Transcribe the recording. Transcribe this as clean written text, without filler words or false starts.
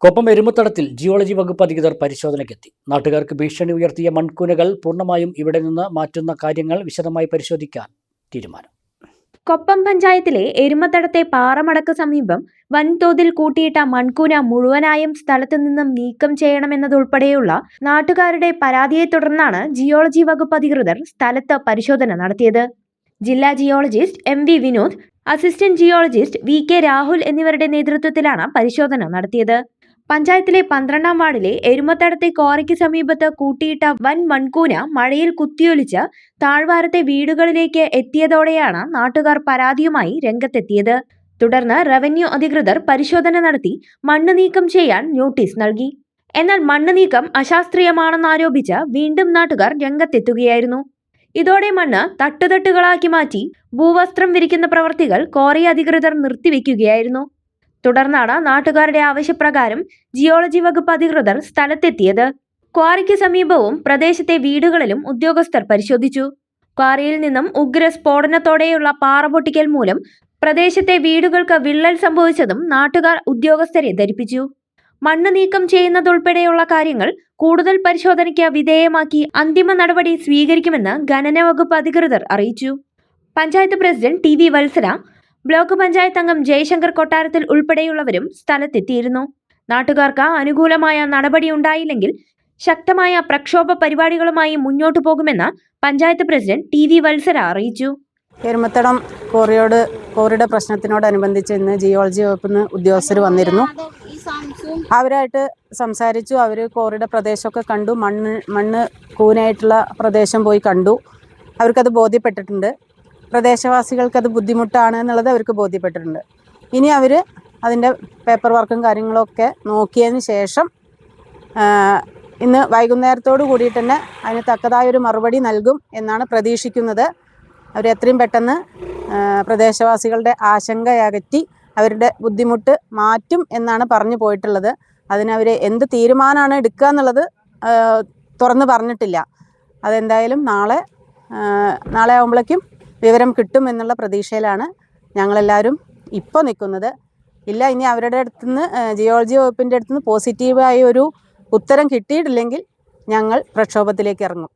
Koppam എരുമത്തടത്തിൽ geology വകുപ്പ് അധികൃതർ പരിശോധനയ്ക്കെത്തി. നാട്ടുകാർക്ക് ഭീഷണി ഉയർത്തിയ മൺകൂനകൾ പൂർണ്ണമായും ഇവിടെ നിന്ന് മാറ്റുന്ന കാര്യങ്ങൾ വിശദമായി പരിശോധിക്കാൻ തീരുമാനം. കൊപ്പം പഞ്ചായത്തിലെ എരുമത്തടത്തെ പാറമടക്ക് സമീപം വൻതോതിൽ കൂട്ടിയിട്ട മൺകൂന മുഴുവനായും സ്ഥലത്തു നിന്നും നീക്കം ചെയ്യണമെന്നതുൾപ്പെടെയുള്ള നാട്ടുകാരുടെ പരാതിയെ തുടർന്നാണ് ജിയോളജി വകുപ്പ് അധികൃതർ സ്ഥലത്ത് പരിശോധന നടത്തിയത്. ജില്ലാ geologist MV Vinod, assistant geologist VK Rahul എന്നിവരുടെ നേതൃത്വത്തിലാണ് പരിശോധന നടത്തിയത്. പഞ്ചായത്തിലെ 12-ാം വാർഡിലെ എരുമത്തടത്തെ ക്വാറിക്ക് സമീപത്ത് കൂട്ടിയിട്ട വൻ മൺകൂന മഴയിൽ കുത്തിയൊലിച്ച് താഴ്വാരത്തെ വീടുകളിലേക്ക് എത്തിയതോടെയാണ് നാട്ടുകാർ പരാതിയുമായി രംഗത്തെത്തിയത്. തുടർന്ന് റവന്യൂ അധികൃതർ പരിശോധന നടത്തി മണ്ണ് നീക്കം ചെയ്യാൻ നോട്ടീസ് നൽകി. എന്നാൽ മണ്ണ് നീക്കം അശാസ്ത്രീയമാണെന്നാരോപിച്ച് വീണ്ടും നാട്ടുകാർ രംഗത്തെത്തുകയായിരുന്നു. ഇതോടെ മണ്ണ് തട്ടുതട്ടുകളാക്കി മാറ്റി ഭൂവസ്ത്രം വിരിക്കുന്ന പ്രവർത്തികൾ ക്വാറി അധികൃതർ നിർത്തിവെക്കുകയായിരുന്നു. തുടർന്നാണ് നാട്ടുകാരുടെ ആവശ്യപ്രകാരം ജിയോളജി വകുപ്പ് അധികൃതർ സ്ഥലത്തെത്തിയത്. ക്വാറിക്ക് സമീപവും പ്രദേശത്തെ വീടുകളിലും ഉദ്യോഗസ്ഥർ പരിശോധിച്ചു. ക്വാറിയിൽ നിന്നും ഉഗ്ര സ്ഫോടനത്തോടെയുള്ള പാറ പൊട്ടിക്കൽ മൂലം പ്രദേശത്തെ വീടുകൾക്ക് വിള്ളൽ സംഭവിച്ചതും നാട്ടുകാർ ഉദ്യോഗസ്ഥരെ ധരിപ്പിച്ചു. മണ്ണ് നീക്കം ചെയ്യുന്നതുൾപ്പെടെയുള്ള കാര്യങ്ങൾ കൂടുതൽ പരിശോധനയ്ക്ക് വിധേയമാക്കി അന്തിമ നടപടി സ്വീകരിക്കുമെന്ന് ഖനന വകുപ്പ് അധികൃതർ അറിയിച്ചു. Panchayat president TV Vatsala, block panchayat അംഗം ജയശങ്കർ കൊട്ടാരത്തിൽ ഉൾപ്പെടെയുള്ളവരും സ്ഥലത്തെത്തിയിരുന്നു. നാട്ടുകാർക്ക് അനുകൂലമായ നടപടി ഉണ്ടായില്ലെങ്കിൽ ശക്തമായ പ്രക്ഷോഭ പരിപാടികളുമായി മുന്നോട്ടു പോകുമെന്ന് പഞ്ചായത്ത് പ്രസിഡന്റ് TV വത്സല അറിയിച്ചു. എരുമത്തടം കോറിയുടെ പ്രശ്നത്തിനോടനുബന്ധിച്ച് ഇന്ന് ജിയോളജി വകുപ്പിൽ നിന്ന് ഉദ്യോഗസ്ഥർ വന്നിരുന്നു. അവരായിട്ട് സംസാരിച്ചു. അവർ കോറിയുടെ പ്രദേശമൊക്കെ കണ്ടു. മണ്ണ് കൂനായിട്ടുള്ള പ്രദേശം പോയി കണ്ടു. അവർക്കത് ബോധ്യപ്പെട്ടിട്ടുണ്ട്. പ്രദേശവാസികൾക്കത് ബുദ്ധിമുട്ടാണ് എന്നുള്ളത് അവർക്ക് ബോധ്യപ്പെട്ടിട്ടുണ്ട്. ഇനി അവർ അതിൻ്റെ പേപ്പർ വർക്കും കാര്യങ്ങളൊക്കെ നോക്കിയതിന് ശേഷം ഇന്ന് വൈകുന്നേരത്തോടു കൂടിയിട്ട് തന്നെ അതിന് തക്കതായൊരു മറുപടി നൽകും എന്നാണ് പ്രതീക്ഷിക്കുന്നത്. അവർ എത്രയും പെട്ടെന്ന് പ്രദേശവാസികളുടെ ആശങ്കയകറ്റി അവരുടെ ബുദ്ധിമുട്ട് മാറ്റും എന്നാണ് പറഞ്ഞു പോയിട്ടുള്ളത്. അതിനവർ എന്ത് തീരുമാനമാണ് എടുക്കുക എന്നുള്ളത് തുറന്ന് പറഞ്ഞിട്ടില്ല. അതെന്തായാലും നാളെ ആകുമ്പോഴേക്കും വിവരം കിട്ടും എന്നുള്ള പ്രതീക്ഷയിലാണ് ഞങ്ങളെല്ലാവരും ഇപ്പോൾ നിൽക്കുന്നത്. ഇല്ല, ഇനി അവരുടെ അടുത്തുനിന്ന് ജിയോളജി വകുപ്പിൻ്റെ അടുത്തുനിന്ന് പോസിറ്റീവായ ഒരു ഉത്തരം കിട്ടിയിട്ടില്ലെങ്കിൽ ഞങ്ങൾ പ്രക്ഷോഭത്തിലേക്ക് ഇറങ്ങും.